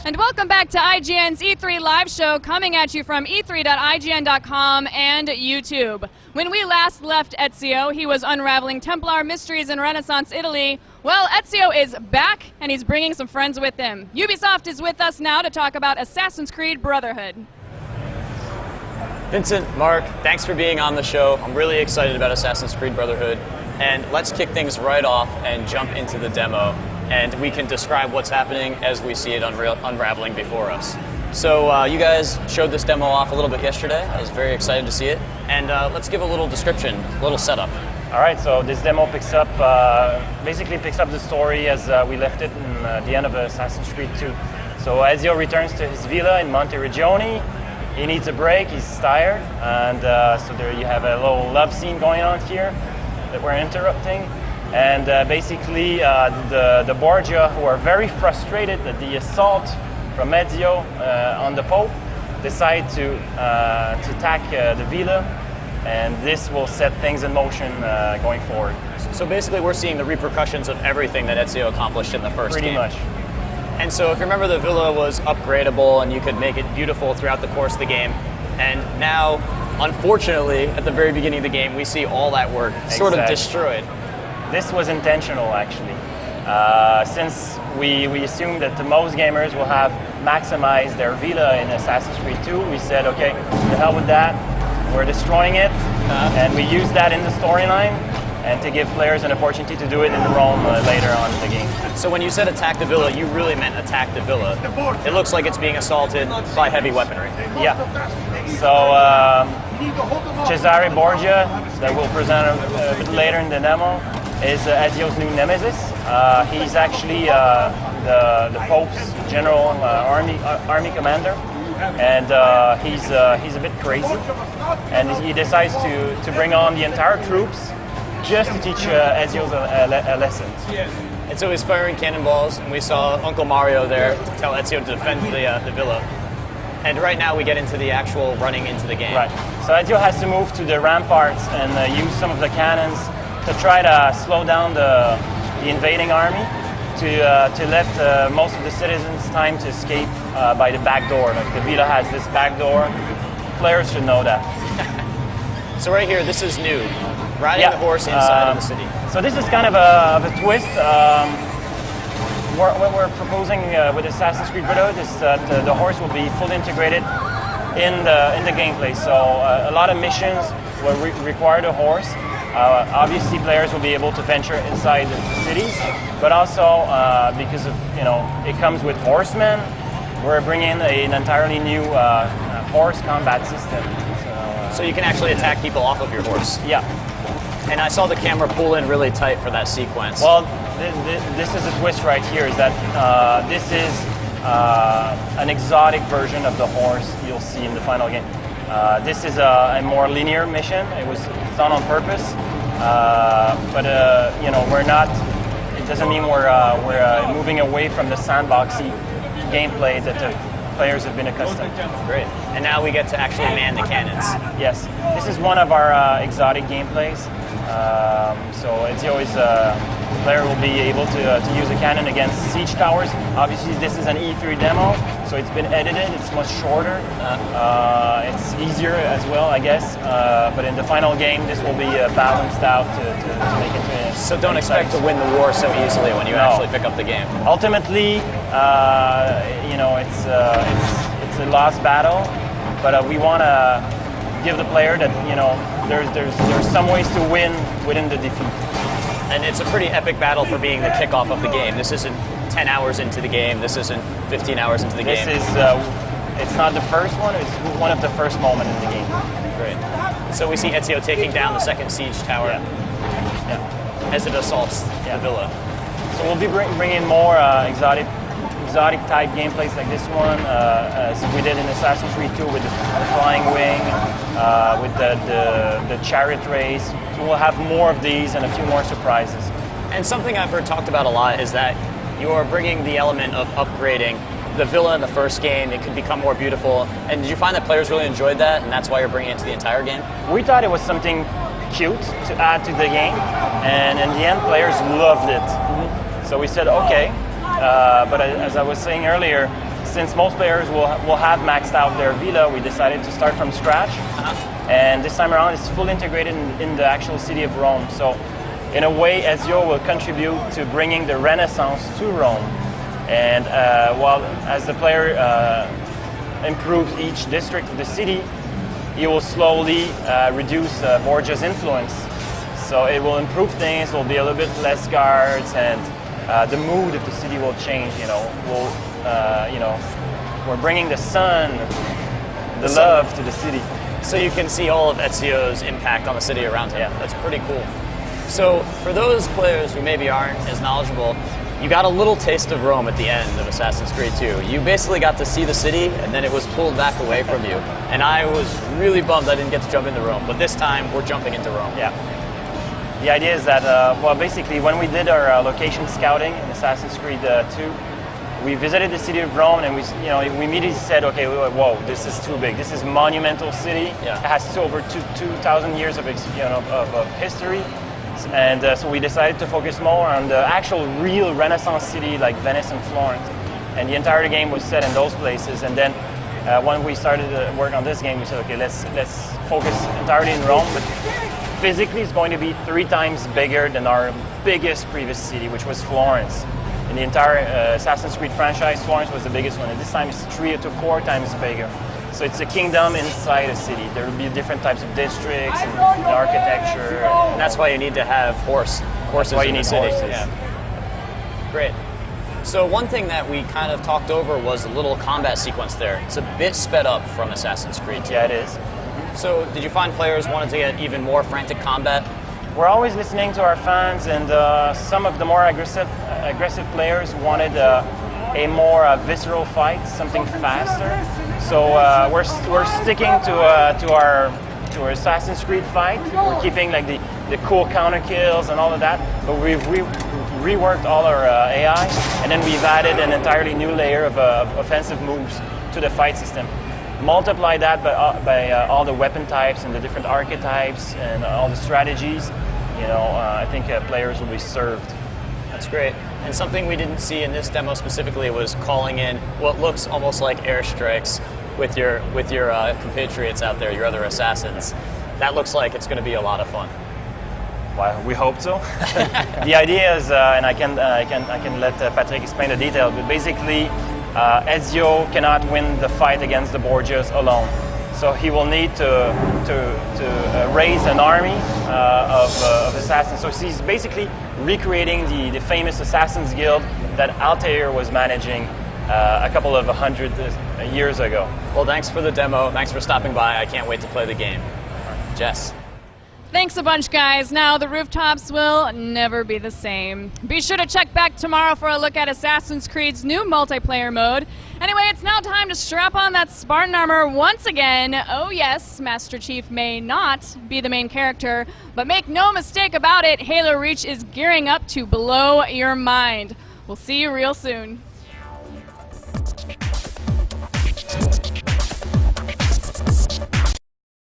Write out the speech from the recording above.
And welcome back to IGN's E3 live show, coming at you from e3.ign.com and YouTube. When we last left Ezio, he was unraveling Templar mysteries in Renaissance Italy. Well, Ezio is back, and he's bringing some friends with him. Ubisoft is with us now to talk about Assassin's Creed Brotherhood. Vincent, Mark, thanks for being on the show. I'm really excited about Assassin's Creed Brotherhood. And let's kick things right off and jump into the demo. And we can describe what's happening as we see it unraveling before us. So you guys showed this demo off a little bit yesterday. I was very excited to see it. And let's give a little description, a little setup. All right, so this demo basically picks up the story as we left it in the end of Assassin's Creed 2. So Ezio returns to his villa in Monteriggioni. He needs a break, he's tired. And so there you have a little love scene going on here that we're interrupting. And basically, the Borgia, who are very frustrated at the assault from Ezio on the Pope, decide to attack the villa, and this will set things in motion going forward. So basically, we're seeing the repercussions of everything that Ezio accomplished in the first game. Pretty much. And so if you remember, the villa was upgradable, and you could make it beautiful throughout the course of the game. And now, unfortunately, at the very beginning of the game, we see all that work sort of destroyed. This was intentional, actually. Since we assumed that most gamers will have maximized their villa in Assassin's Creed 2, we said, okay, the hell with that. We're destroying it, and we used that in the storyline, and to give players an opportunity to do it in Rome later on in the game. So when you said attack the villa, you really meant attack the villa. It looks like it's being assaulted by heavy weaponry. Yeah. So Cesare Borgia, that we'll present a bit later in the demo, is Ezio's new nemesis. He's actually the Pope's general army commander, and he's a bit crazy, and he decides to bring on the entire troops just to teach Ezio a lesson. And so he's firing cannonballs, and we saw Uncle Mario there to tell Ezio to defend the villa. And right now we get into the actual running into the game. Right. So Ezio has to move to the ramparts and use some of the cannons to try to slow down the invading army, to let most of the citizens time to escape by the back door. Like the villa has this back door. Players should know that. So right here, this is new. Riding the horse inside of the city. So this is kind of a twist. What we're proposing with Assassin's Creed Brotherhood is that the horse will be fully integrated in the gameplay. So a lot of missions will require the horse. Obviously, players will be able to venture inside the cities, but also because of it comes with horsemen, we're bringing an entirely new horse combat system. So you can actually attack people off of your horse. Yeah. And I saw the camera pull in really tight for that sequence. Well, this is a twist right here. Is that this is an exotic version of the horse you'll see in the final game. This is a more linear mission. It's done on purpose, but we're not. It doesn't mean we're moving away from the sandboxy gameplay that the players have been accustomed to. Great. And now we get to actually man the cannons. Yes, this is one of our exotic gameplays. So Ezio is player will be able to use a cannon against siege towers. Obviously, this is an E3 demo, so it's been edited. It's much shorter. It's easier as well, I guess. But in the final game, this will be balanced out to make it. So don't expect to win the war so easily when you actually pick up the game. Ultimately, it's a lost battle, but we want to give the player that there's some ways to win within the defeat. And it's a pretty epic battle for being the kickoff of the game. This isn't 10 hours into the game. This isn't 15 hours into the game. This is, it's not the first one. It's one of the first moments in the game. Great. So we see Ezio taking down the second siege tower as it assaults the villa. So we'll be bringing more exotic type gameplays like this one, as we did in Assassin's Creed 2 with the flying wing, with the chariot race. So we'll have more of these and a few more surprises. And something I've heard talked about a lot is that you are bringing the element of upgrading the villa in the first game. It could become more beautiful. And did you find that players really enjoyed that, and that's why you're bringing it to the entire game? We thought it was something cute to add to the game, and in the end, players loved it. So we said, okay. But as I was saying earlier, since most players will have maxed out their villa, we decided to start from scratch. And this time around, it's fully integrated in the actual city of Rome. So, in a way, Ezio will contribute to bringing the Renaissance to Rome. And while as the player improves each district of the city, he will slowly reduce Borgia's influence. So it will improve things. There will be a little bit less guards, and the mood of the city will change. We're bringing the sun, the love to the city. So you can see all of Ezio's impact on the city around him. Yeah. That's pretty cool. So for those players who maybe aren't as knowledgeable, you got a little taste of Rome at the end of Assassin's Creed 2. You basically got to see the city, and then it was pulled back away from you. And I was really bummed I didn't get to jump into Rome, but this time we're jumping into Rome. Yeah. The idea is that, basically when we did our location scouting in Assassin's Creed 2, we visited the city of Rome, and we immediately said, okay, whoa, this is too big. This is a monumental city. Yeah. It has over 2,000 years of history. And so we decided to focus more on the actual real Renaissance city like Venice and Florence. And the entire game was set in those places. And then when we started to work on this game, we said, okay, let's focus entirely in Rome. But physically, it's going to be 3 times bigger than our biggest previous city, which was Florence. In the entire Assassin's Creed franchise, Florence was the biggest one. And this time it's 3 to 4 times bigger. So it's a kingdom inside a city. There will be different types of districts and architecture. And that's why you need to have horses in the city. Horses. Yeah. Great. So one thing that we kind of talked over was a little combat sequence there. It's a bit sped up from Assassin's Creed 2. Yeah, it is. So did you find players wanted to get even more frantic combat? We're always listening to our fans, and some of the more aggressive players wanted a more visceral fight, something faster. So we're sticking to our Assassin's Creed fight. We're keeping like the cool counter kills and all of that, but we've reworked all our AI, and then we've added an entirely new layer of offensive moves to the fight system. Multiply that by all the weapon types and the different archetypes and all the strategies. I think players will be served. That's great. And something we didn't see in this demo specifically was calling in what looks almost like airstrikes with your compatriots out there, your other assassins. That looks like it's going to be a lot of fun. Well, we hope so. The idea is, and I can let Patrick explain the detail, but basically, Ezio cannot win the fight against the Borgias alone. So he will need to raise an army of assassins. So he's basically recreating the famous Assassins Guild that Altair was managing a couple of 100 years ago. Well, thanks for the demo. Thanks for stopping by. I can't wait to play the game. Jess. Thanks a bunch, guys. Now the rooftops will never be the same. Be sure to check back tomorrow for a look at Assassin's Creed's new multiplayer mode. Anyway, it's now time to strap on that Spartan armor once again. Oh yes, Master Chief may not be the main character, but make no mistake about it, Halo Reach is gearing up to blow your mind. We'll see you real soon.